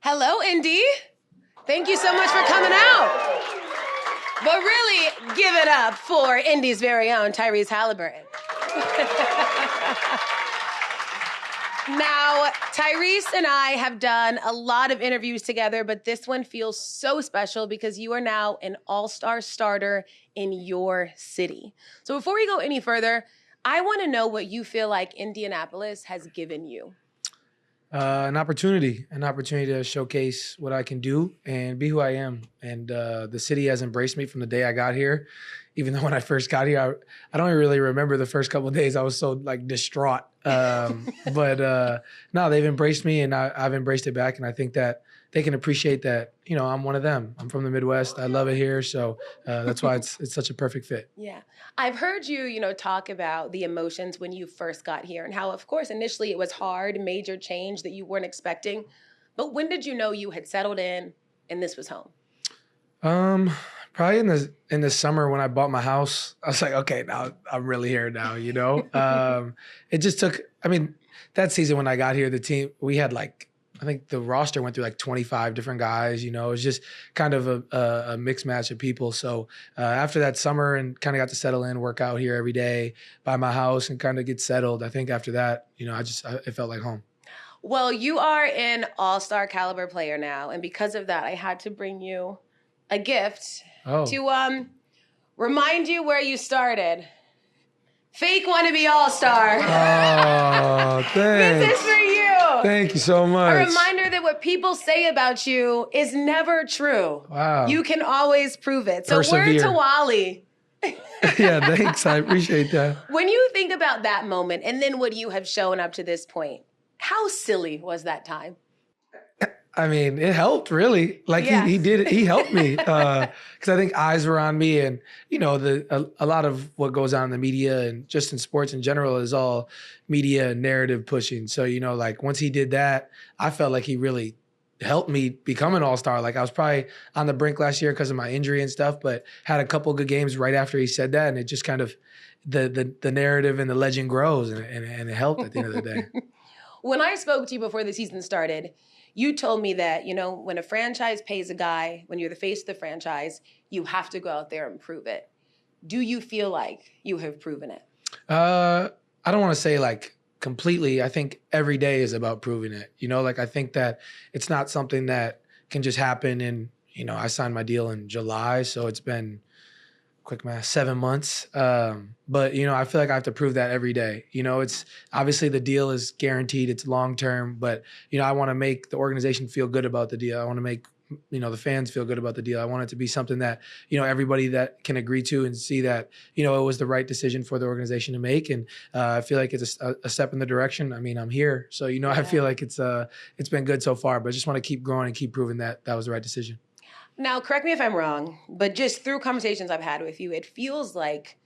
Hello, Indy. Thank you so much for coming out. But really, give it up for Indy's very own Tyrese Haliburton. Now, Tyrese and I have done a lot of interviews together, but this one feels so special because you are now an all-star starter in your city. So before we go any further, I want to know what you feel like Indianapolis has given you. An opportunity to showcase what I can do and be who I am. And the city has embraced me from the day I got here. Even though when I first got here, I don't really remember the first couple of days. I was so distraught. But no, they've embraced me and I've embraced it back. And I think that they can appreciate that, I'm one of them. I'm from the Midwest. I love it here. So that's why it's such a perfect fit. Yeah. I've heard you, talk about the emotions when you first got here and how, of course, initially it was hard, major change that you weren't expecting. But when did you know you had settled in and this was home? Probably in the summer when I bought my house, I was like, okay, now I'm really here now, It just took, that season when I got here, the team, we had I think the roster went through 25 different guys, it was just kind of a mixed match of people. So after that summer and kind of got to settle in, work out here every day, buy my house and kind of get settled. I think after that, it felt like home. Well, you are an all-star caliber player now. And because of that, I had to bring you a gift to remind you where you started. Fake Wannabe All-Star. Oh, thanks. This is for you. Thank you so much. A reminder that what people say about you is never true. Wow. You can always prove it. So Persevere. word to Wally. Yeah, thanks. I appreciate that. When you think about that moment and then what you have shown up to this point, how silly was that time? It helped really. He did. He helped me because I think eyes were on me, and a lot of what goes on in the media and just in sports in general is all media and narrative pushing. So once he did that, I felt like he really helped me become an all-star. I was probably on the brink last year because of my injury and stuff, but had a couple good games right after he said that, and it just kind of the narrative and the legend grows, and it helped at the end of the day. When I spoke to you before the season started, you told me that, when a franchise pays a guy, when you're the face of the franchise, you have to go out there and prove it. Do you feel like you have proven it? I don't want to say completely. I think every day is about proving it. I think that it's not something that can just happen. And, I signed my deal in July, so it's been quick math, 7 months. But, I feel like I have to prove that every day. It's obviously the deal is guaranteed. It's long-term, but, I want to make the organization feel good about the deal. I want to make, the fans feel good about the deal. I want it to be something that, everybody that can agree to and see that, it was the right decision for the organization to make. And I feel like it's a step in the direction. I'm here. So, I feel like it's been good so far, but I just want to keep growing and keep proving that that was the right decision. Now, correct me if I'm wrong, but just through conversations I've had with you, it feels like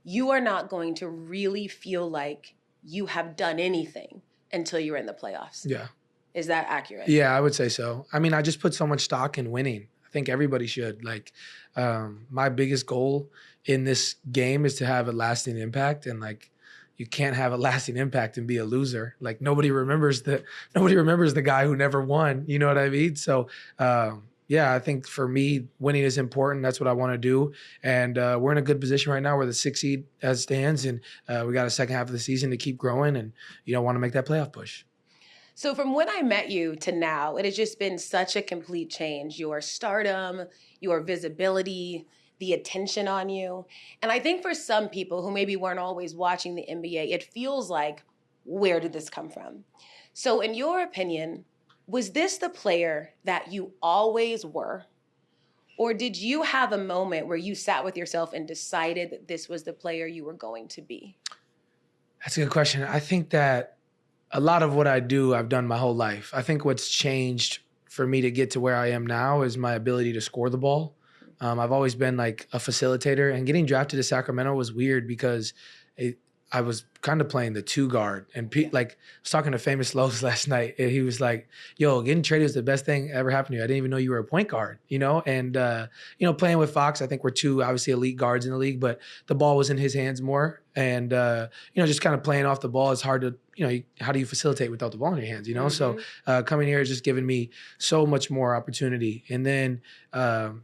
you are not going to really feel like you have done anything until you're in the playoffs. Yeah. Is that accurate? Yeah, I would say so. I just put so much stock in winning. I think everybody should. My biggest goal in this game is to have a lasting impact, and you can't have a lasting impact and be a loser. Nobody remembers the guy who never won. You know what I mean? So, yeah, I think for me, winning is important. That's what I want to do. And we're in a good position right now. We're the 6th seed as stands, and we got a second half of the season to keep growing and, want to make that playoff push. So from when I met you to now, it has just been such a complete change. Your stardom, your visibility, the attention on you. And I think for some people who maybe weren't always watching the NBA, it feels like, where did this come from? So in your opinion, was this the player that you always were? Or did you have a moment where you sat with yourself and decided that this was the player you were going to be? That's a good question. I think that a lot of what I do, I've done my whole life. I think what's changed for me to get to where I am now is my ability to score the ball. I've always been a facilitator, and getting drafted to Sacramento was weird because I was kind of playing the 2 guard. And like, I was talking to Famous Lowe's last night, and he was like, yo, getting traded was the best thing ever happened to you. I didn't even know you were a point guard, you know? And, playing with Fox, I think we're 2 obviously elite guards in the league, but the ball was in his hands more. And, just kind of playing off the ball is hard to, how do you facilitate without the ball in your hands, So coming here has just given me so much more opportunity. And then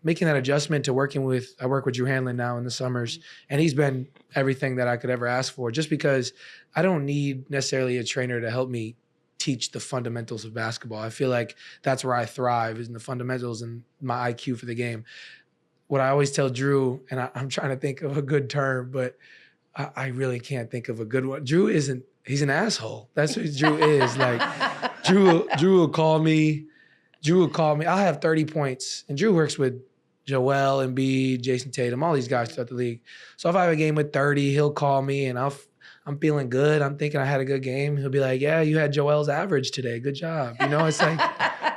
making that adjustment to I work with Drew Hanlon now in the summers, and he's been everything that I could ever ask for, just because I don't need necessarily a trainer to help me teach the fundamentals of basketball. I feel like that's where I thrive, is in the fundamentals and my IQ for the game. What I always tell Drew, and I'm trying to think of a good term, but I really can't think of a good one. He's an asshole. That's what Drew is. Like, Drew will call me. I'll have 30 points. And Drew works with Joel, Embiid, Jason Tatum, all these guys throughout the league. So if I have a game with 30, he'll call me, and I'm feeling good. I'm thinking I had a good game. He'll be like, yeah, you had Joel's average today. Good job. It's like,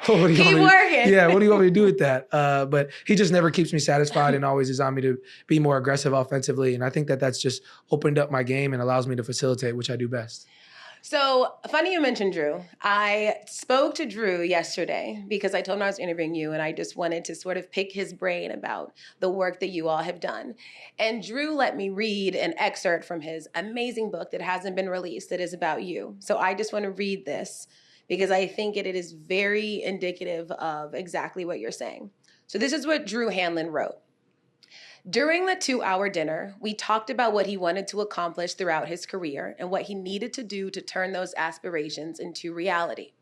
what do you keep working. Yeah, what do you want me to do with that? But he just never keeps me satisfied and always is on me to be more aggressive offensively. And I think that's just opened up my game and allows me to facilitate, which I do best. So funny you mentioned Drew. I spoke to Drew yesterday because I told him I was interviewing you, and I just wanted to sort of pick his brain about the work that you all have done. And Drew let me read an excerpt from his amazing book that hasn't been released that is about you. So I just want to read this because I think it is very indicative of exactly what you're saying. So this is what Drew Hanlon wrote. During the 2-hour dinner, we talked about what he wanted to accomplish throughout his career and what he needed to do to turn those aspirations into reality.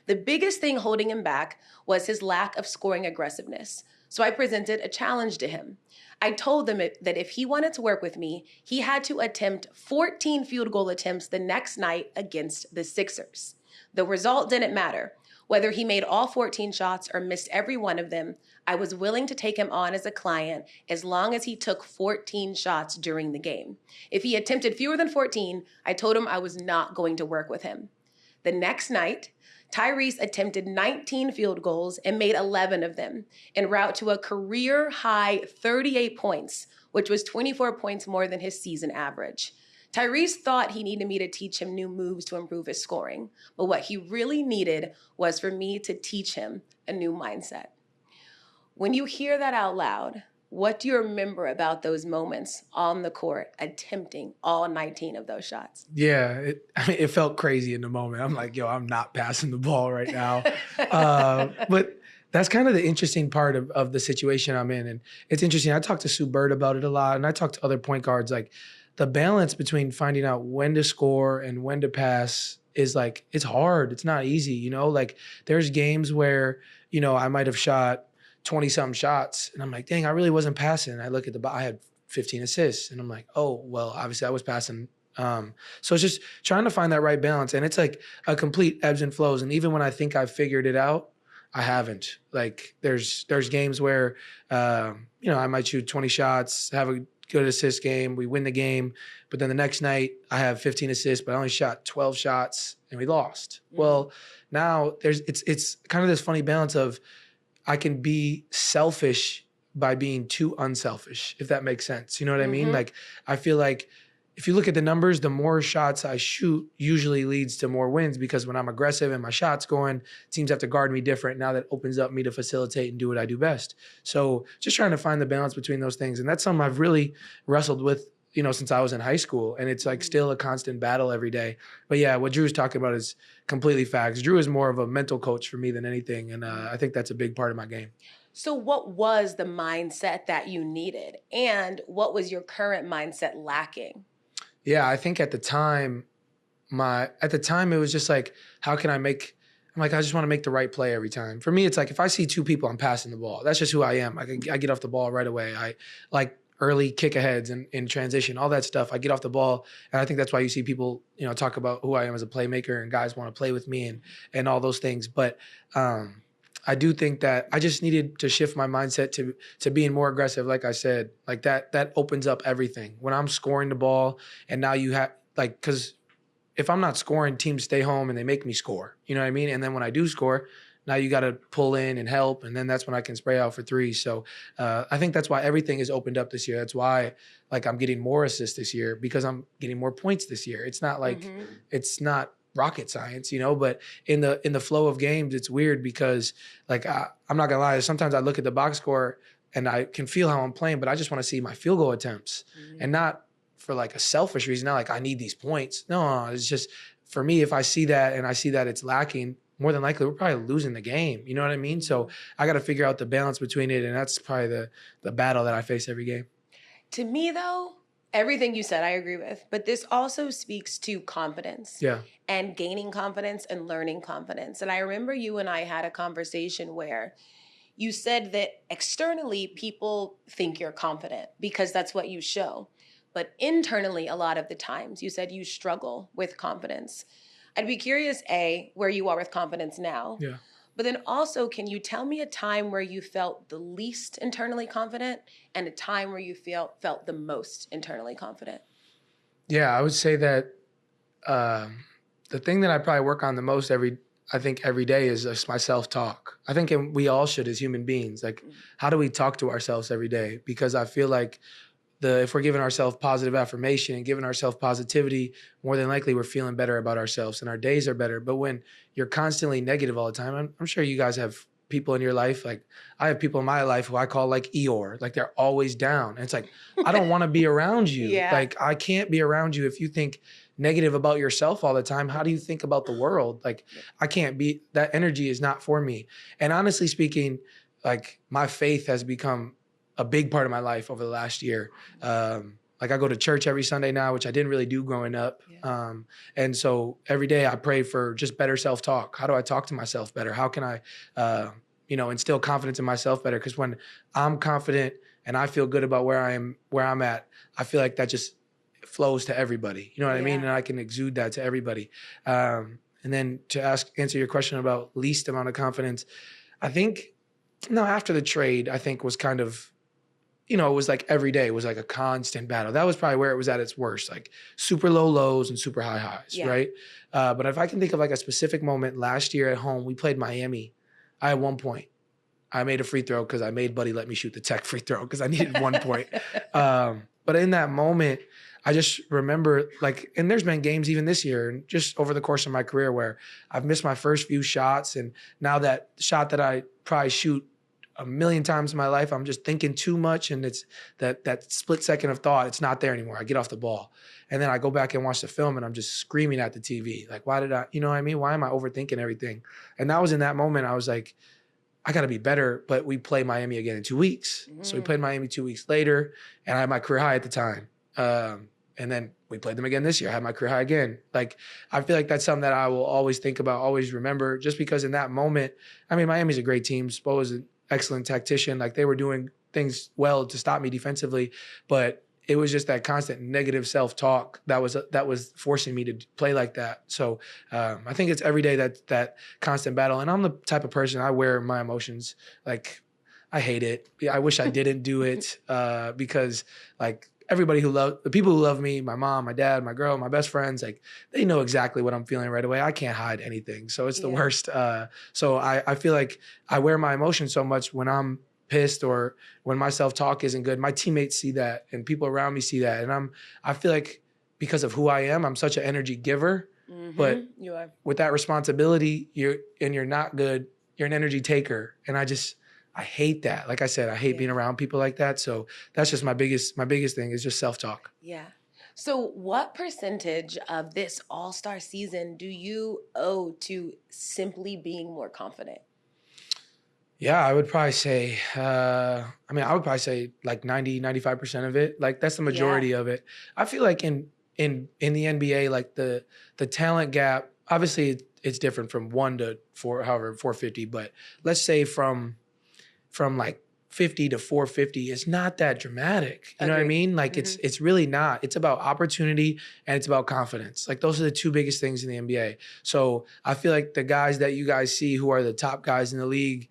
The biggest thing holding him back was his lack of scoring aggressiveness. So I presented a challenge to him. I told him that if he wanted to work with me, he had to attempt 14 field goal attempts the next night against the Sixers. The result didn't matter. Whether he made all 14 shots or missed every one of them, I was willing to take him on as a client as long as he took 14 shots during the game. If he attempted fewer than 14, I told him I was not going to work with him. The next night, Tyrese attempted 19 field goals and made 11 of them, en route to a career-high 38 points, which was 24 points more than his season average. Tyrese thought he needed me to teach him new moves to improve his scoring, but what he really needed was for me to teach him a new mindset. When you hear that out loud, what do you remember about those moments on the court attempting all 19 of those shots? Yeah, it felt crazy in the moment. I'm like, yo, I'm not passing the ball right now. But that's kind of the interesting part of the situation I'm in. And it's interesting. I talked to Sue Bird about it a lot, and I talked to other point guards. Like, the balance between finding out when to score and when to pass is like, it's hard. It's not easy, Like, there's games where, I might have shot 20-something shots, and I'm like, dang, I really wasn't passing. I look at I had 15 assists, and I'm like, oh, well, obviously I was passing. So it's just trying to find that right balance, and it's like a complete ebbs and flows. And even when I think I've figured it out, I haven't. Like, there's games where, I might shoot 20 shots, have a good assist game, we win the game, but then the next night I have 15 assists, but I only shot 12 shots and we lost. Mm-hmm. Well, now it's kind of this funny balance of I can be selfish by being too unselfish, if that makes sense. You know what I mean? Like, I feel like if you look at the numbers, the more shots I shoot usually leads to more wins, because when I'm aggressive and my shot's going, teams have to guard me different. Now that opens up me to facilitate and do what I do best. So just trying to find the balance between those things. And that's something I've really wrestled with, since I was in high school. And it's like still a constant battle every day. But yeah, what Drew's talking about is completely facts. Drew is more of a mental coach for me than anything. And I think that's a big part of my game. So what was the mindset that you needed? And what was your current mindset lacking? Yeah, I think at the time it was just like, how can I just want to make the right play every time. For me, it's like, if I see 2 people, I'm passing the ball. That's just who I am. I get off the ball right away. I like early kick aheads and in transition, all that stuff. I get off the ball. And I think that's why you see people, talk about who I am as a playmaker, and guys want to play with me and all those things. But I do think that I just needed to shift my mindset to being more aggressive. Like I said, like that opens up everything. When I'm scoring the ball, and now you have, like, because if I'm not scoring, teams stay home and they make me score. You know what I mean? And then when I do score, now you got to pull in and help, and then that's when I can spray out for three. So I think that's why everything is opened up this year. That's why like I'm getting more assists this year because I'm getting more points this year. It's not like it's not rocket science, you know, but in the flow of games, it's weird because like I'm not gonna lie, sometimes I look at the box score and I can feel how I'm playing, but I just want to see my field goal attempts and not for like a selfish reason, not like I need these points. No, it's just for me, if I see that and I see that it's lacking, more than likely we're probably losing the game. You know what I mean? So I got to figure out the balance between it, and that's probably the battle that I face every game. To me, though, everything you said, I agree with. But this also speaks to confidence. Yeah. And gaining confidence and learning confidence. And I remember you and I had a conversation where you said that externally people think you're confident because that's what you show. But internally, a lot of the times, you said you struggle with confidence. I'd be curious, A, where you are with confidence now. Yeah. But then also, can you tell me a time where you felt the least internally confident and a time where you felt the most internally confident? Yeah, I would say that the thing that I probably work on the most every day is just my self-talk. I think we all should as human beings. Like, how do we talk to ourselves every day? Because I feel like if we're giving ourselves positive affirmation and giving ourselves positivity, more than likely we're feeling better about ourselves and our days are better. But when you're constantly negative all the time, I'm sure you guys have people in your life. Like I have people in my life who I call like Eeyore, like they're always down. And it's like, I don't want to be around you. Yeah. Like I can't be around you if you think negative about yourself all the time. How do you think about the world? Like I can't be, that energy is not for me. And honestly speaking, like my faith has become a big part of my life over the last year. Like I go to church every Sunday now, which I didn't really do growing up. Yeah. And so every day I pray for just better self-talk. How do I talk to myself better? How can I, instill confidence in myself better? Because when I'm confident and I feel good about where I'm at, I feel like that just flows to everybody. You know what I mean? And I can exude that to everybody. And then to answer your question about least amount of confidence, I think, after the trade, I think was kind of, it was like every day was like a constant battle. That was probably where it was at its worst, like super low lows and super high highs, right? But if I can think of like a specific moment last year at home, we played Miami. I had 1 point. I made a free throw because I made Buddy let me shoot the tech free throw because I needed 1 point. But in that moment, I just remember and there's been games even this year and just over the course of my career where I've missed my first few shots. And now that shot that I probably shoot a million times in my life, I'm just thinking too much. And it's that split second of thought, it's not there anymore. I get off the ball. And then I go back and watch the film and I'm just screaming at the TV. Like, why did I, you know what I mean? Why am I overthinking everything? And that was in that moment, I was like, I got to be better, but we play Miami again in 2 weeks. So we played Miami 2 weeks later and I had my career high at the time. And then we played them again this year. I had my career high again. Like, I feel like that's something that I will always think about, always remember, just because in that moment, I mean, Miami's a great team. Spo is an excellent tactician. Like, they were doing things well to stop me defensively, but it was just that constant negative self-talk that was forcing me to play like that. So I think it's every day that constant battle. And I'm the type of person, I wear my emotions. Like, I hate it. I wish I didn't do it because like, the people who love me, my mom, my dad, my girl, my best friends, like they know exactly what I'm feeling right away. I can't hide anything. So it's the worst. So I feel like I wear my emotions so much when I'm pissed or when my self-talk isn't good. My teammates see that and people around me see that. And I feel like because of who I am, I'm such an energy giver. But you are. With that responsibility, you're not good. You're an energy taker. And I hate that. Like I said, I hate being around people like that. So that's just my biggest thing is just self-talk. Yeah. So what percentage of this all-star season do you owe to simply being more confident? Yeah, I would probably say, like 90, 95% of it. Like that's the majority of it. I feel like in the NBA, like the talent gap, obviously it's different from 1 to 4, however, 450. But let's say from like 50 to 450 is not that dramatic. You know what I mean? Like it's really not. It's about opportunity and it's about confidence. Like those are the 2 biggest things in the NBA. So I feel like the guys that you guys see who are the top guys in the league,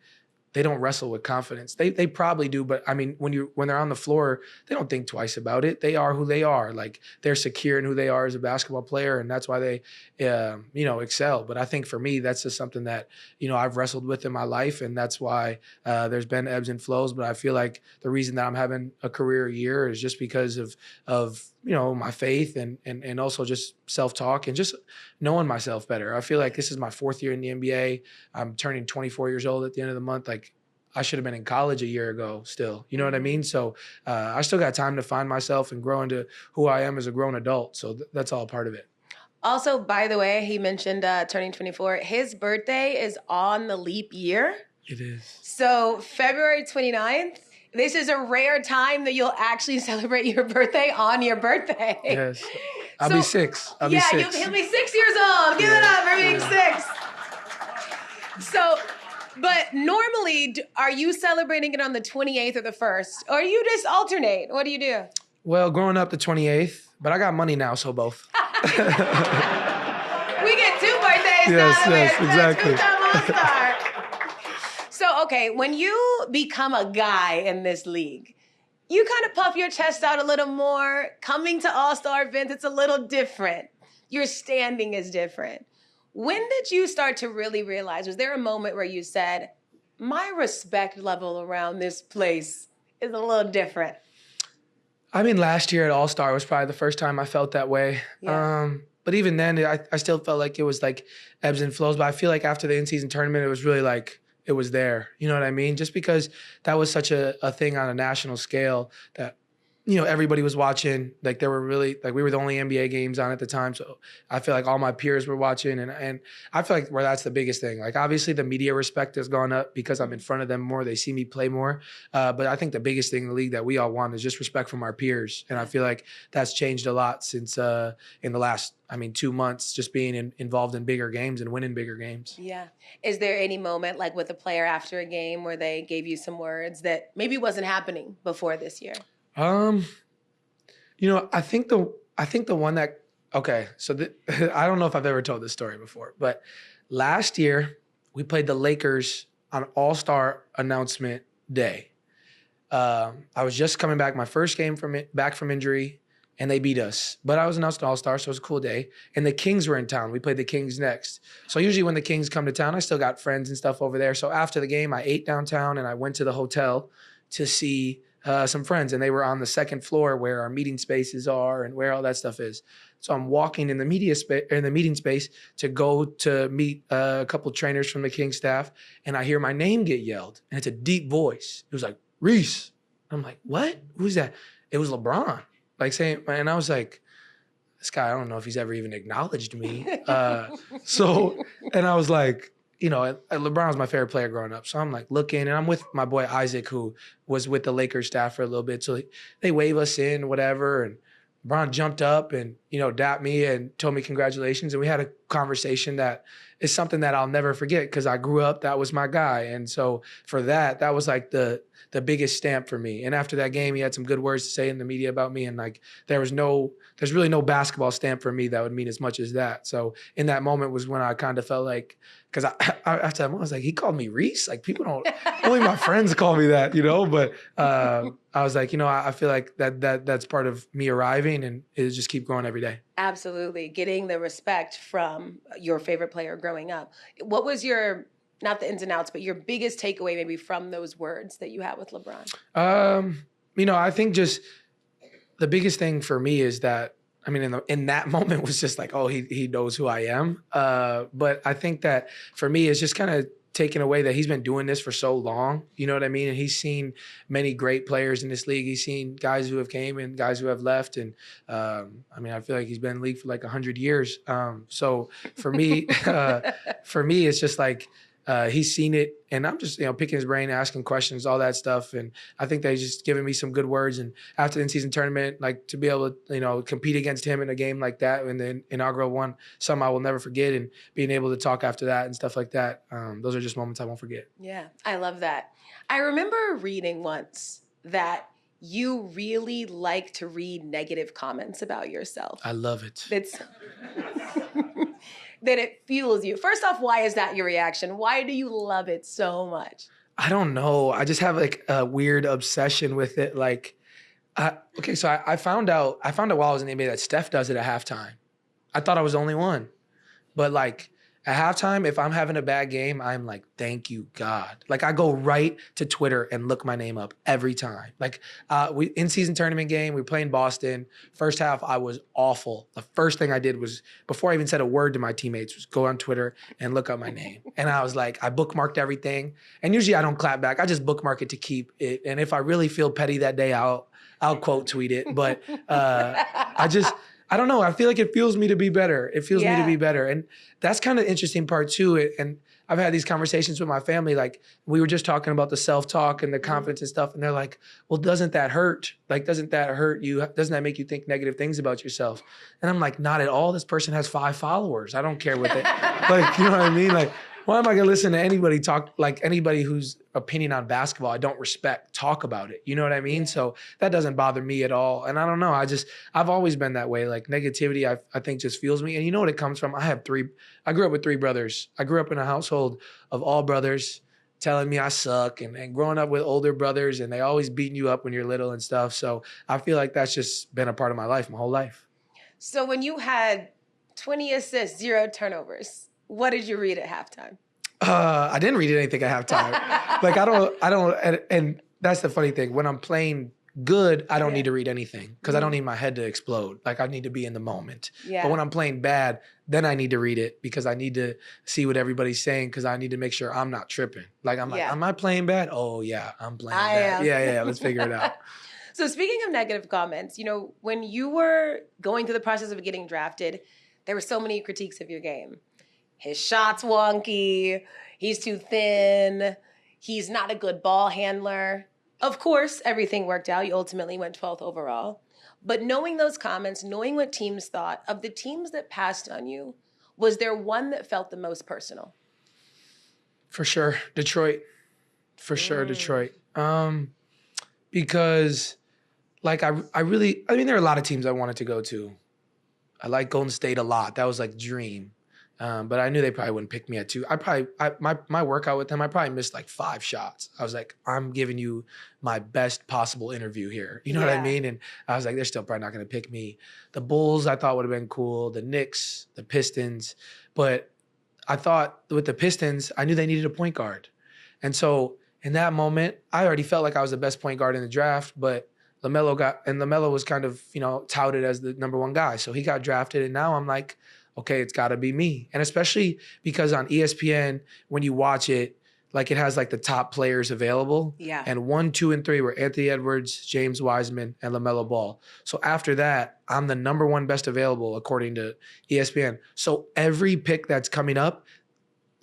they don't wrestle with confidence. They probably do, but I mean, when they're on the floor, they don't think twice about it. They are who they are. Like, they're secure in who they are as a basketball player, and that's why they, excel. But I think for me, that's just something that, I've wrestled with in my life, and that's why there's been ebbs and flows. But I feel like the reason that I'm having a career year is just because of my faith and also just self-talk and just knowing myself better. I feel like this is my 4th year in the NBA. I'm turning 24 years old at the end of the month. Like, I should have been in college a year ago still. You know what I mean? So I still got time to find myself and grow into who I am as a grown adult. So that's all part of it. Also, by the way, he mentioned turning 24. His birthday is on the leap year. It is. So February 29th. This is a rare time that you'll actually celebrate your birthday on your birthday. Yes. I'll be 6. I'll be 6. He'll be 6 years old. Give it up for being 6. So, but normally, are you celebrating it on the 28th or the 1st? Or you just alternate? What do you do? Well, growing up the 28th, but I got money now, so both. We get 2 birthdays now. Yes, exactly. 2-time All-Star. So, okay, when you become a guy in this league, you kind of puff your chest out a little more. Coming to All-Star events, it's a little different. Your standing is different. When did you start to really realize, was there a moment where you said, my respect level around this place is a little different? I mean, last year at All-Star was probably the first time I felt that way. Yeah. But even then, I still felt like it was like ebbs and flows. But I feel like after the in-season tournament, it was really like, it was there. You know what I mean? Just because that was such a thing on a national scale that, everybody was watching. Like, there were really, like, we were the only NBA games on at the time. So I feel like all my peers were watching. And I feel like where that's the biggest thing. Like, obviously the media respect has gone up because I'm in front of them more. They see me play more. But I think the biggest thing in the league that we all want is just respect from our peers. And I feel like that's changed a lot since in the last, 2 months, just being involved in bigger games and winning bigger games. Yeah. Is there any moment, like with a player after a game, where they gave you some words that maybe wasn't happening before this year? I think the one that, okay, so I don't know if I've ever told this story before, but last year we played the Lakers on All-Star announcement day. I was just coming back, my first game back from injury, and they beat us. But I was announced an All-Star, so it was a cool day. And the Kings were in town. We played the Kings next. So usually when the Kings come to town, I still got friends and stuff over there. So after the game, I ate downtown and I went to the hotel to see some friends, and they were on the second floor where our meeting spaces are and where all that stuff is. So I'm walking in the meeting space to go to meet a couple trainers from the King staff, and I hear my name get yelled, and it's a deep voice. It was like, Reese. I'm like, what? Who's that? It was LeBron. Like saying, and I was like, this guy, I don't know if he's ever even acknowledged me. And I was like, LeBron was my favorite player growing up. So I'm like looking, and I'm with my boy Isaac, who was with the Lakers staff for a little bit. So they wave us in, whatever. And LeBron jumped up and, dapped me and told me congratulations. And we had a conversation that is something that I'll never forget because I grew up, that was my guy. And so for that was like the biggest stamp for me. And after that game, he had some good words to say in the media about me. And like, there's really no basketball stamp for me that would mean as much as that. So in that moment was when I kind of felt like, because after that moment, I was like, he called me Reese. Like, people don't, only my friends call me that, But I was like, I feel like that's part of me arriving, and it just keep growing every day. Absolutely. Getting the respect from your favorite player growing up. What was your, not the ins and outs, but your biggest takeaway maybe from those words that you had with LeBron? I think just the biggest thing for me is that, in that moment was just like, oh, he knows who I am. But I think that for me, it's just kind of taken away that he's been doing this for so long. You know what I mean? And he's seen many great players in this league. He's seen guys who have came and guys who have left. And I feel like he's been in the league for like 100 years. So for me, it's just like, he's seen it, and I'm just, picking his brain, asking questions, all that stuff. And I think they've just given me some good words. And after the in-season tournament, like to be able to, compete against him in a game like that, in the inaugural one, something I will never forget. And being able to talk after that and stuff like that, those are just moments I won't forget. Yeah, I love that. I remember reading once that you really like to read negative comments about yourself. I love it. that it fuels you. First off, why is that your reaction? Why do you love it so much? I don't know. I just have like a weird obsession with it. Like, so I found out while I was in the NBA that Steph does it at halftime. I thought I was the only one. But like at halftime, if I'm having a bad game, I'm like, thank you, God. Like I go right to Twitter and look my name up every time. Like we in-season tournament game, we play in Boston. First half, I was awful. The first thing I did was, before I even said a word to my teammates, was go on Twitter and look up my name. And I was like, I bookmarked everything. And usually I don't clap back. I just bookmark it to keep it. And if I really feel petty that day, I'll quote tweet it. But I don't know. I feel like it fuels me to be better. It fuels me to be better. And that's kind of the interesting part too. And I've had these conversations with my family. Like we were just talking about the self-talk and the confidence and stuff. And they're like, well, doesn't that hurt? Like, doesn't that hurt you? Doesn't that make you think negative things about yourself? And I'm like, not at all. This person has 5 followers. I don't care what they, like, you know what I mean? Like, why am I going to listen to anybody whose opinion on basketball I don't respect talk about it? You know what I mean? So that doesn't bother me at all. And I don't know. I've always been that way. Like negativity, I think just fuels me. And you know what it comes from? I grew up with 3 brothers. I grew up in a household of all brothers telling me I suck and growing up with older brothers and they always beating you up when you're little and stuff. So I feel like that's just been a part of my life, my whole life. So when you had 20 assists, 0 turnovers, what did you read at halftime? I didn't read anything at halftime. Like I don't, and that's the funny thing. When I'm playing good, I don't need to read anything because I don't need my head to explode. Like I need to be in the moment. Yeah. But when I'm playing bad, then I need to read it because I need to see what everybody's saying because I need to make sure I'm not tripping. Like I'm like, am I playing bad? Oh yeah, I'm playing bad. Yeah. Let's figure it out. So speaking of negative comments, you know, when you were going through the process of getting drafted, there were so many critiques of your game. His shot's wonky, he's too thin, he's not a good ball handler. Of course, everything worked out. You ultimately went 12th overall. But knowing those comments, knowing what teams thought, of the teams that passed on you, was there one that felt the most personal? For sure, Detroit. For sure, Detroit. Because, like, I mean, there are a lot of teams I wanted to go to. I like Golden State a lot. That was like dream. But I knew they probably wouldn't pick me at 2. My workout with them, I probably missed like 5 shots. I was like, I'm giving you my best possible interview here. You know what I mean? And I was like, they're still probably not going to pick me. The Bulls, I thought would have been cool. The Knicks, the Pistons. But I thought with the Pistons, I knew they needed a point guard. And so in that moment, I already felt like I was the best point guard in the draft, but LaMelo was kind of, you know, touted as the number 1 guy. So he got drafted. And now I'm like, okay, it's got to be me. And especially because on ESPN, when you watch it, like it has like the top players available. Yeah. And 1, 2, and 3 were Anthony Edwards, James Wiseman, and LaMelo Ball. So after that, I'm the number 1 best available according to ESPN. So every pick that's coming up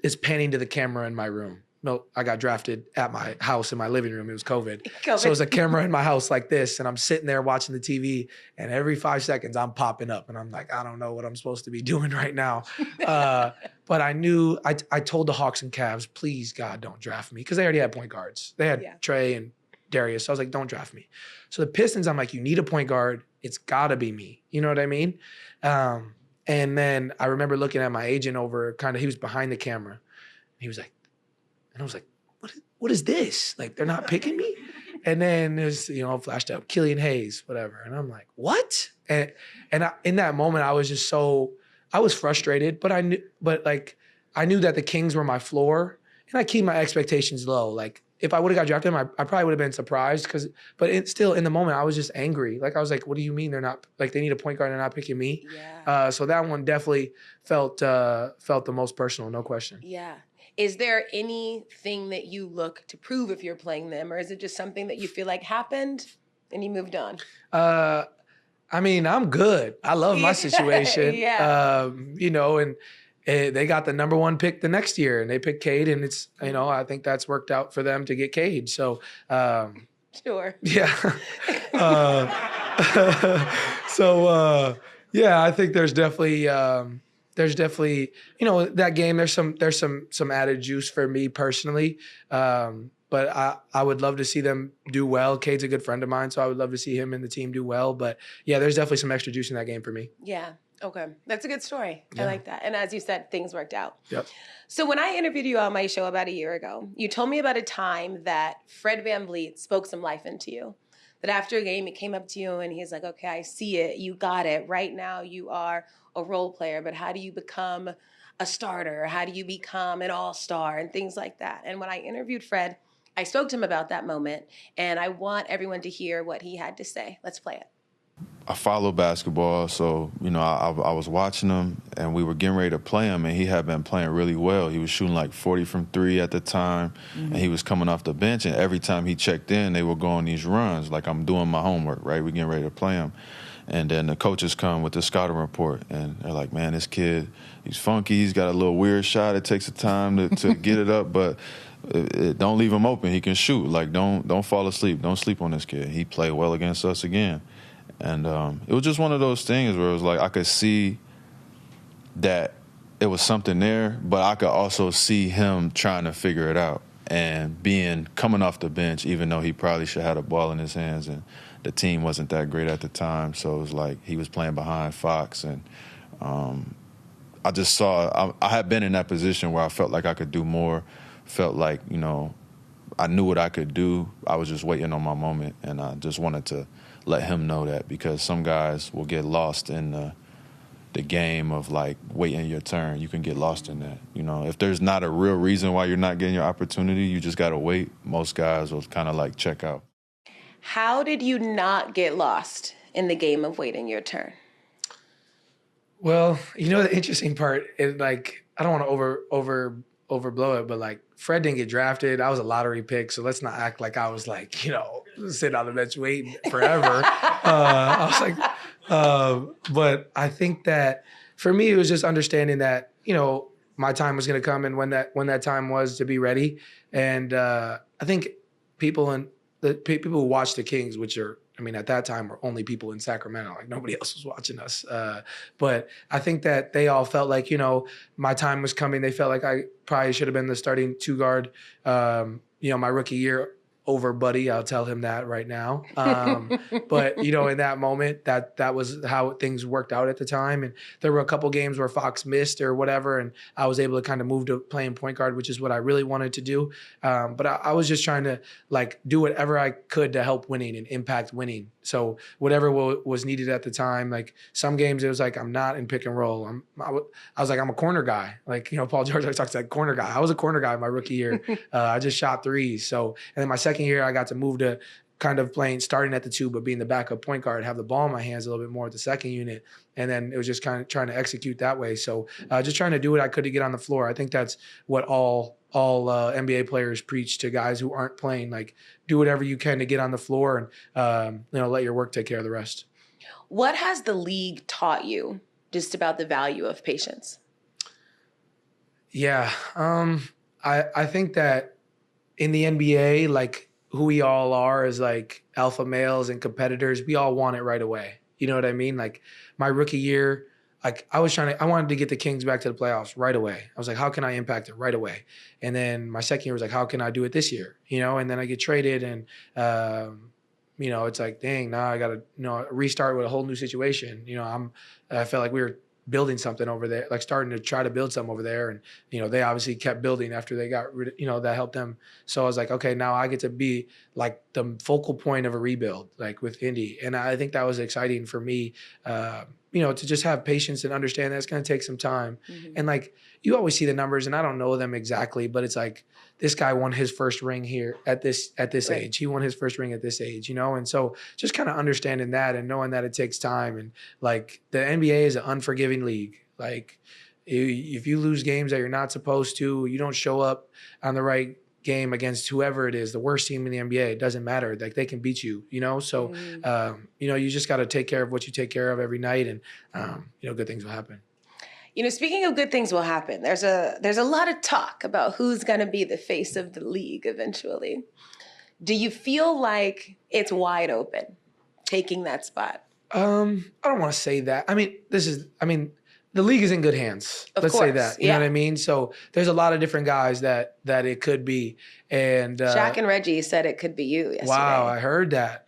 is panning to the camera in my room. No, I got drafted at my house in my living room. It was COVID. So it was a camera in my house like this, and I'm sitting there watching the TV, and every 5 seconds I'm popping up, and I'm like, I don't know what I'm supposed to be doing right now. But I knew, I told the Hawks and Cavs, please, God, don't draft me, because they already had point guards. They had Trey and Darius, so I was like, don't draft me. So the Pistons, I'm like, you need a point guard. It's got to be me. You know what I mean? And then I remember looking at my agent over, he was behind the camera, and he was like, and I was like, what is this? Like, they're not picking me? And then there's, you know, flashed up, Killian Hayes, whatever. And I'm like, what? And in that moment, I was just I was frustrated, but I knew that the Kings were my floor, and I keep my expectations low. Like, if I would have got drafted, I probably would have been surprised, still in the moment, I was just angry. Like, I was like, what do you mean they're not, like, they need a point guard and they're not picking me? Yeah. So that one definitely felt the most personal, no question. Yeah. Is there anything that you look to prove if you're playing them, or is it just something that you feel like happened and you moved on? I mean, I'm good. I love my situation. You know, and they got the number 1 pick the next year, and they picked Cade, and it's, you know, I think that's worked out for them to get Cade. So, sure. Yeah. Yeah, I think there's definitely, you know, that game, there's some added juice for me personally. But I would love to see them do well. Cade's a good friend of mine, so I would love to see him and the team do well. But yeah, there's definitely some extra juice in that game for me. Yeah. Okay. That's a good story. Yeah. I like that. And as you said, things worked out. Yep. So when I interviewed you on my show about a year ago, you told me about a time that Fred VanVleet spoke some life into you. That after a game, he came up to you and he's like, okay, I see it. You got it. Right now you are a role player, but how do you become a starter? How do you become an all-star and things like that? And when I interviewed Fred, I spoke to him about that moment, and I want everyone to hear what he had to say. Let's play it. I follow basketball, so, I was watching him, and we were getting ready to play him, and he had been playing really well. He was shooting like 40 from 3 at the time, and he was coming off the bench, and every time he checked in, they would go on these runs, like I'm doing my homework, right? We're getting ready to play him. And then the coaches come with the scouting report, and they're like, man, this kid, he's funky, he's got a little weird shot, it takes some time to get it up, but don't leave him open, he can shoot. Like, don't fall asleep, don't sleep on this kid. He played well against us again. And it was just one of those things where it was like I could see that it was something there, but I could also see him trying to figure it out and coming off the bench, even though he probably should have had a ball in his hands, and the team wasn't that great at the time. So it was like he was playing behind Fox, and I just saw I had been in that position where I felt like I could do more, felt like, I knew what I could do. I was just waiting on my moment, and I just wanted to let him know that, because some guys will get lost in the game of like waiting your turn. You can get lost in that. If there's not a real reason why you're not getting your opportunity, you just got to wait. Most guys will kind of like check out. How did you not get lost in the game of waiting your turn? Well, the interesting part is, like, I don't want to overblow it, but like Fred didn't get drafted. I was a lottery pick, so let's not act like I was like, sitting on the bench waiting forever. I was like, but I think that for me, it was just understanding that, my time was going to come, and when that time was, to be ready. And I think people who watch the Kings, which are, at that time were only people in Sacramento, like nobody else was watching us. But I think that they all felt like, my time was coming. They felt like I probably should have been the starting 2 guard, my rookie year over Buddy. I'll tell him that right now. But, in that moment, that was how things worked out at the time. And there were a couple games where Fox missed or whatever, and I was able to kind of move to playing point guard, which is what I really wanted to do. But I was just trying to like do whatever I could to help winning and impact winning. So whatever was needed at the time, like some games it was like, I'm not in pick and roll. I was like, I'm a corner guy. Like, Paul George talks like corner guy. I was a corner guy my rookie year. I just shot threes. So, and then my second year I got to move to kind of starting at the 2, but being the backup point guard, have the ball in my hands a little bit more at the second unit. And then it was just kind of trying to execute that way. So just trying to do what I could to get on the floor. I think that's what all NBA players preach to guys who aren't playing, like do whatever you can to get on the floor and, let your work take care of the rest. What has the league taught you just about the value of patience? Yeah. I think that in the NBA, like, who we all are as like alpha males and competitors, we all want it right away. You know what I mean? Like my rookie year, like I wanted to get the Kings back to the playoffs right away. I was like, how can I impact it right away? And then my second year was like, how can I do it this year? And then I get traded and, it's like, dang, now I got to, restart with a whole new situation. I felt like we were building something over there, like starting to try to build something over there. And, they obviously kept building after they got rid of, that helped them. So I was like, okay, now I get to be like the focal point of a rebuild, like with Indy. And I think that was exciting for me, to just have patience and understand that it's going to take some time. Mm-hmm. And like, you always see the numbers and I don't know them exactly, but it's like, this guy won his first ring here at this right. age. He won his first ring at this age, And so just kind of understanding that and knowing that it takes time. And like the NBA is an unforgiving league. Like if you lose games that you're not supposed to, you don't show up on the right game against whoever it is, the worst team in the NBA, it doesn't matter. Like they can beat you, So, you just got to take care of what you take care of every night and, good things will happen. Speaking of good things will happen, there's a lot of talk about who's going to be the face of the league eventually. Do you feel like it's wide open, taking that spot? I don't want to say that. The league is in good hands. Let's say that. You know what I mean? So there's a lot of different guys that it could be. And Shaq and Reggie said it could be you yesterday. Wow, I heard that.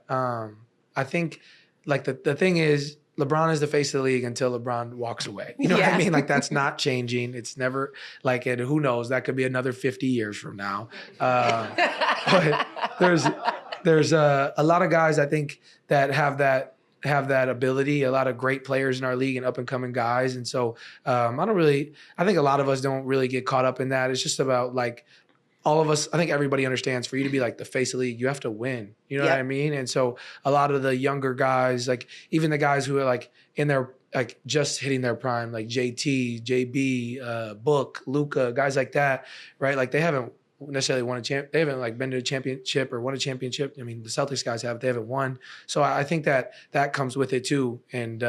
I think like the thing is, LeBron is the face of the league until LeBron walks away. You know what I mean? Like, that's not changing. It's never like, and who knows, that could be another 50 years from now. But there's a lot of guys, I think, that have that ability, a lot of great players in our league and up and coming guys. And so I think a lot of us don't really get caught up in that. It's just about like, all of us, I think everybody understands, for you to be like the face of the league, you have to win. You know what I mean? And so a lot of the younger guys, like even the guys who are like in their, like just hitting their prime, like JT, JB, Book, Luka, guys like that, right? Like they haven't necessarily won they haven't like been to a championship or won a championship. I mean, the Celtics guys have, they haven't won. So I think that comes with it too. And,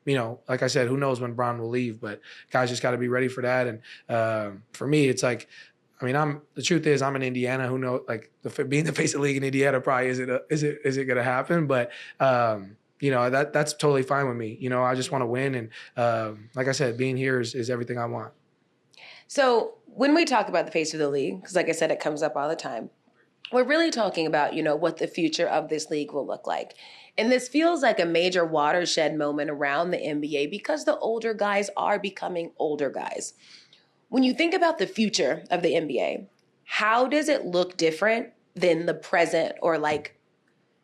you know, like I said, who knows when Bron will leave, but guys just got to be ready for that. And for me, it's like, I mean, the truth is I'm in Indiana. Who knows? Like being the face of the league in Indiana probably is it going to happen? But you know, that's totally fine with me. You know, I just want to win, and like I said, being here is everything I want. So when we talk about the face of the league, because like I said, it comes up all the time, we're really talking about, you know, what the future of this league will look like. And this feels like a major watershed moment around the NBA because the older guys are becoming older guys. When you think about the future of the NBA, how does it look different than the present or like,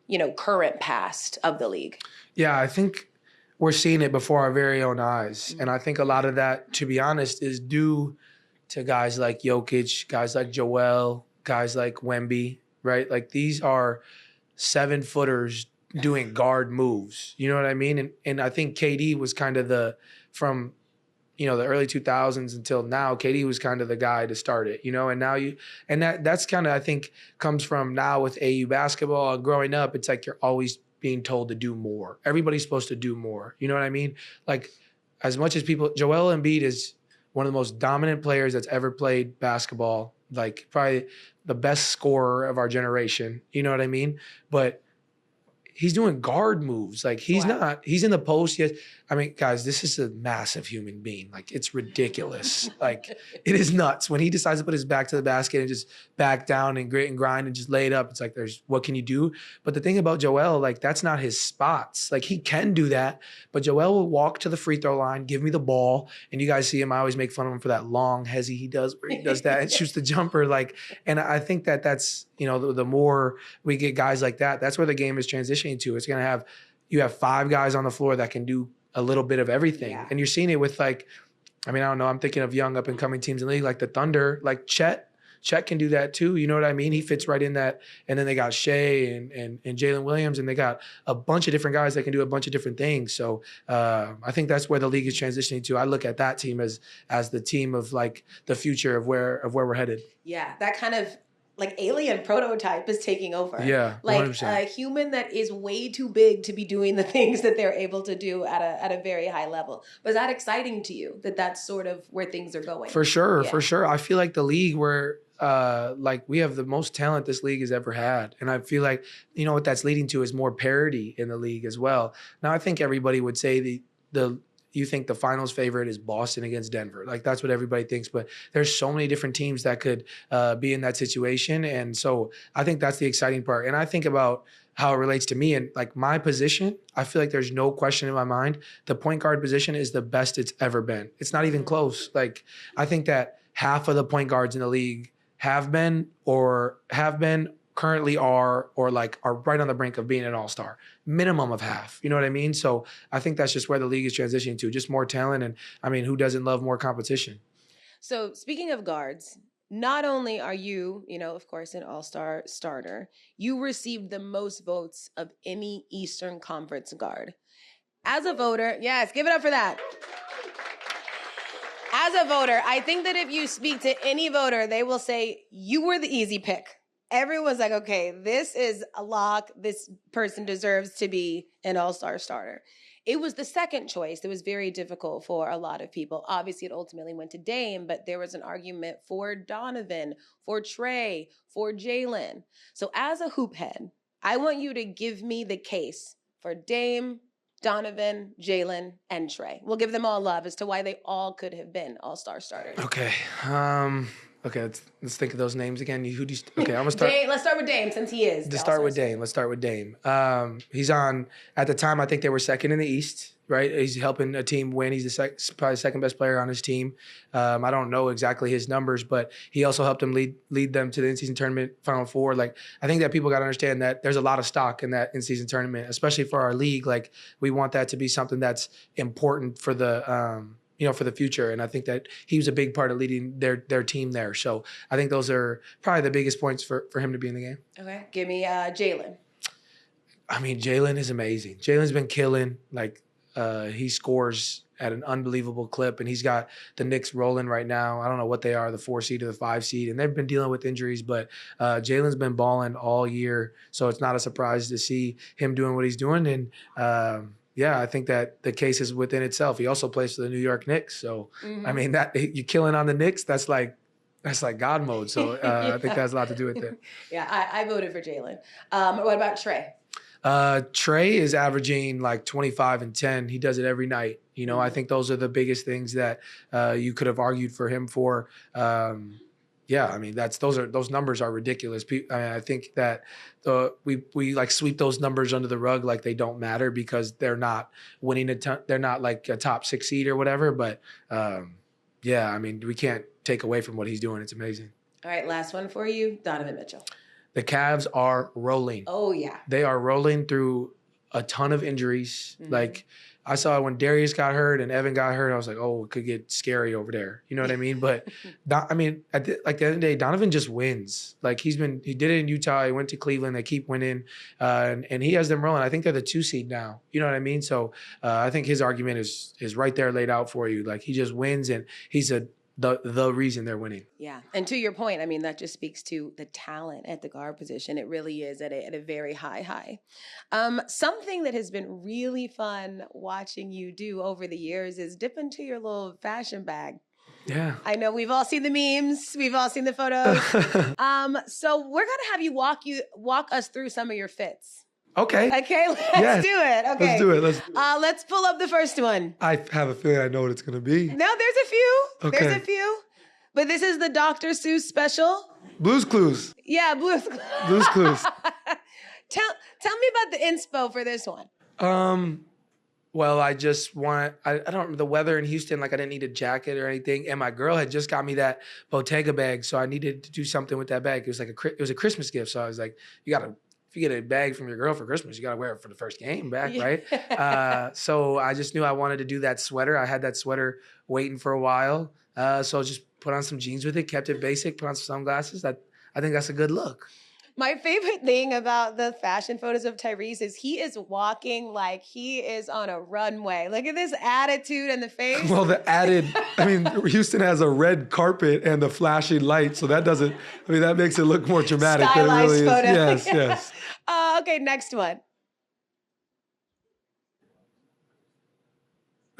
you know, current past of the league? Yeah, I think we're seeing it before our very own eyes. And I think a lot of that, to be honest, is due to guys like Jokic, guys like Joel, guys like Wemby, right? Like these are 7-footers doing guard moves. You know what I mean? And I think KD was kind of from you know, the early 2000s until now, KD was kind of the guy to start it, you know, and now that's kind of, I think, comes from now with AU basketball and growing up, it's like you're always being told to do more. Everybody's supposed to do more. You know what I mean? Like as much as Joel Embiid is one of the most dominant players that's ever played basketball, like probably the best scorer of our generation. You know what I mean? But he's doing guard moves. Like he's in the post. Yes. I mean, guys, this is a massive human being. Like it's ridiculous. Like it is nuts. When he decides to put his back to the basket and just back down and grit and grind and just lay it up, it's like, what can you do? But the thing about Joel, like that's not his spots. Like he can do that, but Joel will walk to the free throw line, give me the ball. And you guys see him, I always make fun of him for that long hezzy he does where he does that and shoots the jumper. Like, and I think that's, you know, the more we get guys like that, that's where the game is transitioning to. It's going to you have 5 guys on the floor that can do a little bit of everything. Yeah. And you're seeing it with like, I mean, I don't know, I'm thinking of young up and coming teams in the league, like the Thunder, like Chet can do that too. You know what I mean? He fits right in that. And then they got Shea and Jaylen Williams, and they got a bunch of different guys that can do a bunch of different things. So I think that's where the league is transitioning to. I look at that team as the team of like the future of where we're headed. Yeah, that kind of like alien prototype is taking over. Yeah, 100%. Like a human that is way too big to be doing the things that they're able to do at a very high level. Was that exciting to you, that that's sort of where things are going? For sure, yeah. For sure. I feel like the league where like we have the most talent this league has ever had. And I feel like, you know, what that's leading to is more parity in the league as well. Now, I think everybody would say you think the finals favorite is Boston against Denver. Like that's what everybody thinks, but there's so many different teams that could be in that situation. And so I think that's the exciting part. And I think about how it relates to me and like my position. I feel like there's no question in my mind. The point guard position is the best it's ever been. It's not even close. Like I think that half of the point guards in the league have been, currently are, or like are right on the brink of being an all-star. Minimum of half. You know what I mean? So I think that's just where the league is transitioning to, just more talent. And I mean, who doesn't love more competition? So speaking of guards, not only are you, you know, of course, an all-star starter, you received the most votes of any Eastern Conference guard. As a voter, yes, give it up for that. As a voter, I think that if you speak to any voter, they will say you were the easy pick. Everyone's like, okay, this is a lock. This person deserves to be an all-star starter. It was the second choice. It was very difficult for a lot of people. Obviously, it ultimately went to Dame, but there was an argument for Donovan, for Trey, for Jaylen. So as a hoop head, I want you to give me the case for Dame, Donovan, Jaylen, and Trey. We'll give them all love as to why they all could have been all-star starters. Okay. Okay, let's think of those names again. Okay, I'm gonna start. Let's start with Dame since he is. Let's start with Dame. He's on, at the time, I think they were second in the East, right? He's helping a team win. He's probably the second best player on his team. I don't know exactly his numbers, but he also helped him lead them to the in-season tournament Final Four. Like, I think that people got to understand that there's a lot of stock in that in-season tournament, especially for our league. Like, we want that to be something that's important for the for the future. And I think that he was a big part of leading their team there. So I think those are probably the biggest points for him to be in the game. Okay, give me Jaylen. I mean, Jaylen is amazing. Jaylen's been killing. Like, he scores at an unbelievable clip, and he's got the Knicks rolling right now. I don't know what they are, the 4 seed or the 5 seed, and they've been dealing with injuries, but Jaylen's been balling all year, so it's not a surprise to see him doing what he's doing. And I think that the case is within itself. He also plays for the New York Knicks, so I mean, that you're killing on the Knicks, that's like God mode. So I think that has a lot to do with it. Yeah, I voted for Jaylen. What about Trey? Trey is averaging like 25 and 10. He does it every night. I think those are the biggest things that you could have argued for him for. I mean, those numbers are ridiculous. I think that we like sweep those numbers under the rug like they don't matter because they're not winning they're not like a top 6 seed or whatever. But I mean, we can't take away from what he's doing. It's amazing. All right, last one for you, Donovan Mitchell. The Cavs are rolling. Oh, yeah. They are rolling through a ton of injuries. Mm-hmm. Like, I saw when Darius got hurt and Evan got hurt, I was like, oh, it could get scary over there. You know what I mean? But, I mean, at the end of the day, Donovan just wins. Like, he did it in Utah. He went to Cleveland. They keep winning. And he has them rolling. I think they're the 2 seed now. You know what I mean? So I think his argument is right there laid out for you. Like, he just wins, and he's the reason they're winning. Yeah. And to your point, I mean, that just speaks to the talent at the guard position. It really is at a very high. Something that has been really fun watching you do over the years is dip into your little fashion bag. Yeah. I know we've all seen the memes. We've all seen the photos. So we're going to have you walk us through some of your fits. Okay, let's do it. Okay. Let's do it. Let's pull up the first one. I have a feeling I know what it's going to be. No, there's a few. Okay. There's a few. But this is the Dr. Seuss special. Blue's Clues. Yeah, Blue's Clues. Tell me about the inspo for this one. Well, I just want, I don't remember the weather in Houston, like I didn't need a jacket or anything. And my girl had just got me that Bottega bag, so I needed to do something with that bag. It was a Christmas gift, so I was like, if you get a bag from your girl for Christmas, you got to wear it for the first game back, right? So I just knew I wanted to do that sweater. I had that sweater waiting for a while. So just put on some jeans with it, kept it basic, put on some sunglasses. I think that's a good look. My favorite thing about the fashion photos of Tyrese is he is walking like he is on a runway. Look at this attitude and the face. Well, Houston has a red carpet and the flashing lights, so that makes it look more dramatic than it really is. Photo. Yes. Okay, next one.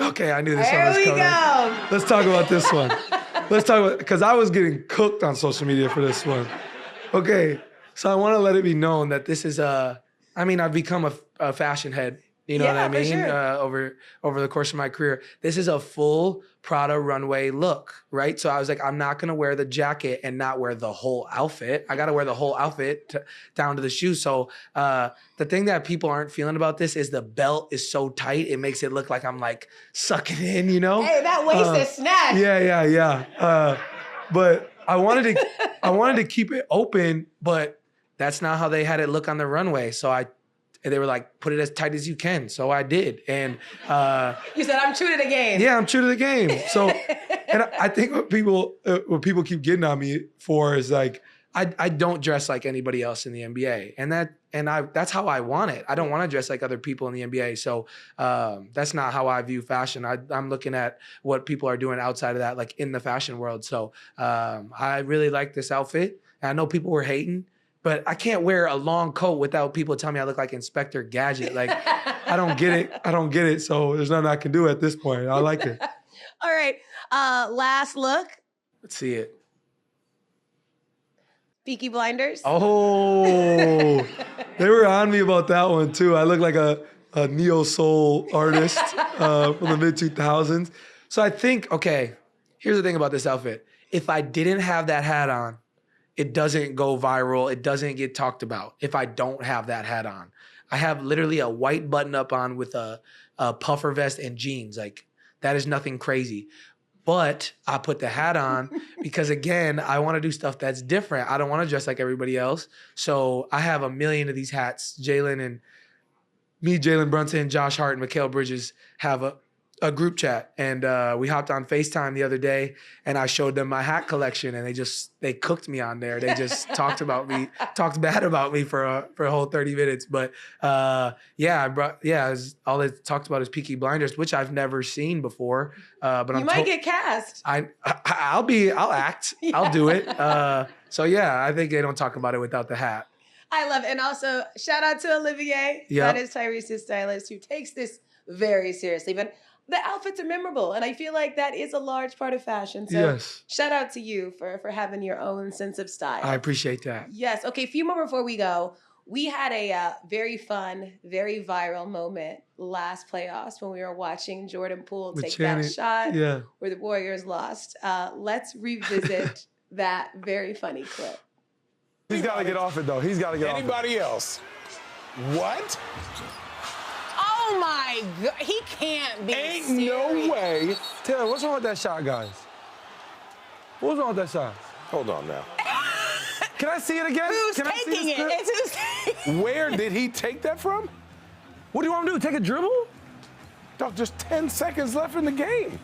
Okay, I knew this one was coming. There we go. Let's talk about this one. Because I was getting cooked on social media for this one. Okay. So I want to let it be known that this is I've become a fashion head, you know what I mean? Sure. Over the course of my career. This is a full Prada runway look, right? So I was like, I'm not going to wear the jacket and not wear the whole outfit. I got to wear the whole outfit down to the shoes. So the thing that people aren't feeling about this is the belt is so tight. It makes it look like I'm like sucking in, you know? Hey, that waist is snatched. Yeah. But I wanted to keep it open, but that's not how they had it look on the runway. So they were like, put it as tight as you can. So I did. And you said, I'm true to the game. Yeah, I'm true to the game. So, and I think what people keep getting on me for is like, I don't dress like anybody else in the NBA. And that's how I want it. I don't want to dress like other people in the NBA. So that's not how I view fashion. I'm looking at what people are doing outside of that, like in the fashion world. So I really like this outfit. And I know people were hating, but I can't wear a long coat without people telling me I look like Inspector Gadget. Like, I don't get it. So there's nothing I can do at this point. I like it. All right. Last look. Let's see it. Peaky Blinders. Oh, they were on me about that one too. I look like a neo-soul artist from the mid-2000s. So I think, okay, here's the thing about this outfit. If I didn't have that hat on, it doesn't go viral. It doesn't get talked about if I don't have that hat on. I have literally a white button up on with a puffer vest and jeans. Like, that is nothing crazy. But I put the hat on because, again, I want to do stuff that's different. I don't want to dress like everybody else. So I have a million of these hats. Jaylen Brunson, Josh Hart, and Mikal Bridges have a group chat. And we hopped on FaceTime the other day, and I showed them my hat collection, and they cooked me on there. They just talked bad about me for a whole 30 minutes. But all they talked about is Peaky Blinders, which I've never seen before. But you might get cast. I'll act. Yeah. I'll do it. I think they don't talk about it without the hat. I love it. And also, shout out to Olivier. Yep. That is Tyrese's stylist, who takes this very seriously. But the outfits are memorable, and I feel like that is a large part of fashion. So Yes. Shout out to you for having your own sense of style. I appreciate that. Yes. Okay, a few more before we go. We had a very fun, very viral moment last playoffs when we were watching Jordan Poole take that shot where the Warriors lost. Let's revisit that very funny clip. He's got to get off it, though. He's got to get off it. Anybody else? What? Oh, my God. He can't be Ain't serious. no way. Taylor, what's wrong with that shot, guys? What's wrong with that shot? Hold on now. Can I see it again? Who's Can I see taking this it? clip? It's who's Where did he take that from? What do you want him to do? Take a dribble? Dog, just 10 seconds left in the game.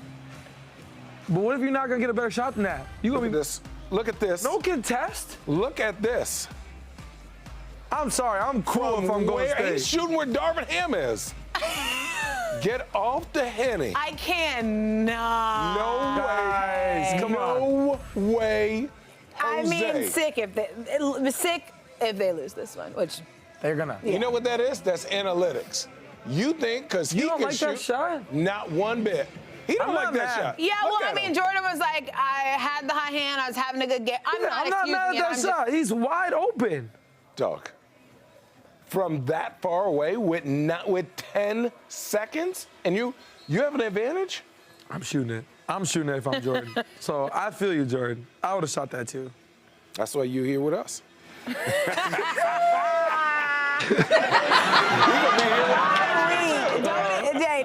But what if you're not going to get a better shot than that? You Look going at to be this. Look at this. no contest? Look at this. I'm sorry. I'm cool if I'm going Where? He's stage. shooting where Darvin Ham is. Get off the Henny. I cannot. No way. Guys, come No way. I mean, Jose. sick if they lose this one, which They're going to. You know what that is? That's analytics. You think because he You don't can like shoot, that shot? Not one bit. He don't I'm like not that mad. shot. yeah. Look Well, at I mean, him. Jordan was like, I had the high hand, I was having a good game. I'm not I'm not excusing mad it. at I'm that just- shot. He's wide open. Dog. From that far away with 10 seconds, and you have an advantage? I'm shooting it. I'm shooting it if I'm Jordan. So I feel you, Jordan. I would have shot that too. That's why you're here with us.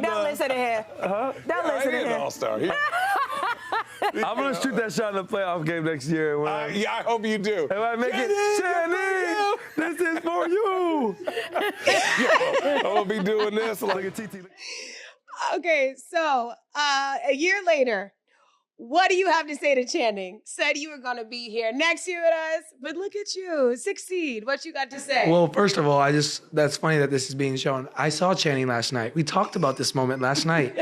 Don't listen to him. Don't listen to He is an him. all-star. I'm going to shoot that shot in the playoff game next year. When Yeah, I hope you do. if I make it, Channing, this is for you. I'm going to be doing this like Look at TT. Okay, so a year later, what do you have to say to Channing? Said you were going to be here next year with us, but look at you, succeed. What you got to say? Well, first of all, that's funny that this is being shown. I saw Channing last night. We talked about this moment last night.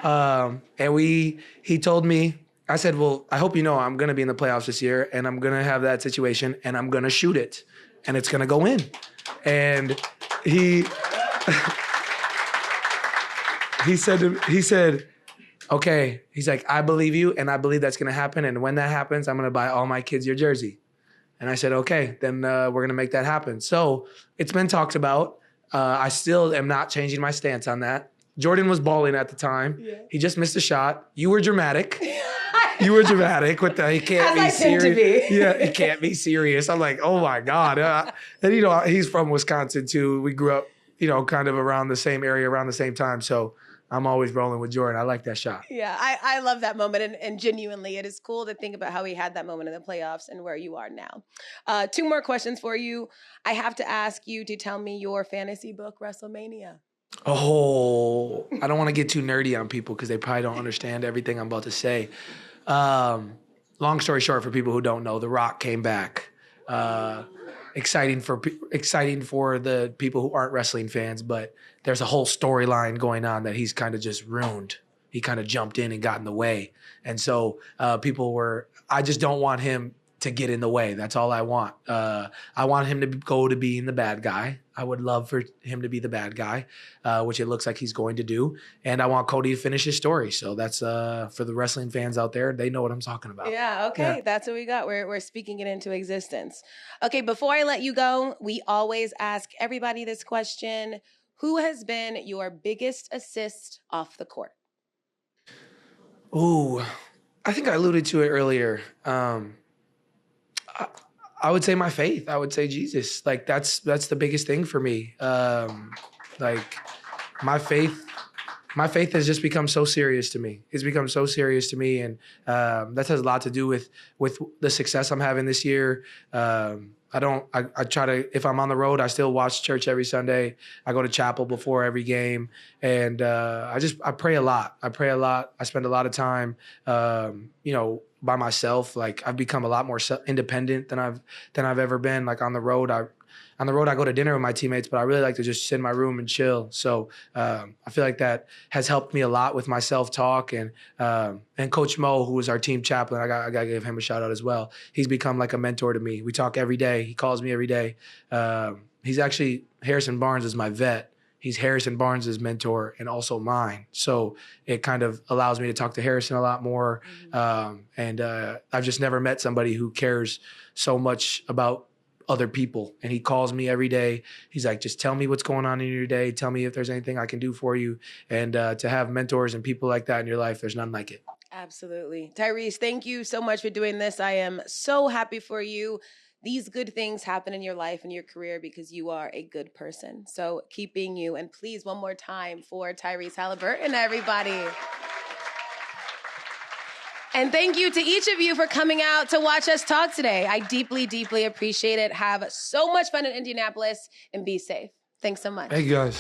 And he told me, I said, well, I hope you know I'm going to be in the playoffs this year, and I'm going to have that situation, and I'm going to shoot it, and it's going to go in. And he said, okay. He's like, I believe you, and I believe that's going to happen, and when that happens, I'm going to buy all my kids your jersey. And I said, okay, then we're going to make that happen. So it's been talked about. I still am not changing my stance on that. Jordan was balling at the time. Yeah. He just missed a shot. You were dramatic. You were dramatic with the, he can't be serious. Yeah, he can't be serious. I'm like, oh my God. And he's from Wisconsin too. We grew up, kind of around the same area, around the same time. So I'm always rolling with Jordan. I like that shot. Yeah, I love that moment. And genuinely, it is cool to think about how he had that moment in the playoffs and where you are now. 2 more questions for you. I have to ask you to tell me your fantasy book, WrestleMania. Oh, I don't want to get too nerdy on people because they probably don't understand everything I'm about to say. Long story short, for people who don't know, The Rock came back. Exciting for the people who aren't wrestling fans, but there's a whole storyline going on that he's kind of just ruined. He kind of jumped in and got in the way. And so I just don't want him to get in the way. That's all I want. I want him to go to being the bad guy. I would love for him to be the bad guy, which it looks like he's going to do. And I want Cody to finish his story. So that's for the wrestling fans out there. They know what I'm talking about. Yeah, okay. Yeah. That's what we got. We're speaking it into existence. Okay, before I let you go, we always ask everybody this question. Who has been your biggest assist off the court? Ooh, I think I alluded to it earlier. I would say my faith. I would say Jesus. Like that's the biggest thing for me. Like my faith has just become so serious to me. It's become so serious to me, and that has a lot to do with the success I'm having this year. I try to, if I'm on the road, I still watch church every Sunday. I go to chapel before every game, and I pray a lot. I spend a lot of time, by myself. Like I've become a lot more independent than I've ever been. Like on the road, I go to dinner with my teammates, but I really like to just sit in my room and chill. So I feel like that has helped me a lot with my self-talk. And Coach Mo, who was our team chaplain, I got to give him a shout out as well. He's become like a mentor to me. We talk every day. He calls me every day. He's actually, Harrison Barnes is my vet. He's Harrison Barnes' mentor and also mine. So it kind of allows me to talk to Harrison a lot more. And I've just never met somebody who cares so much about other people. And he calls me every day. He's like, just tell me what's going on in your day. Tell me if there's anything I can do for you. And to have mentors and people like that in your life, there's none like it. Absolutely. Tyrese, thank you so much for doing this. I am so happy for you. These good things happen in your life and your career because you are a good person. So keep being you. And please, one more time for Tyrese Haliburton, everybody. And thank you to each of you for coming out to watch us talk today. I deeply, deeply appreciate it. Have so much fun in Indianapolis and be safe. Thanks so much. Thank you, guys.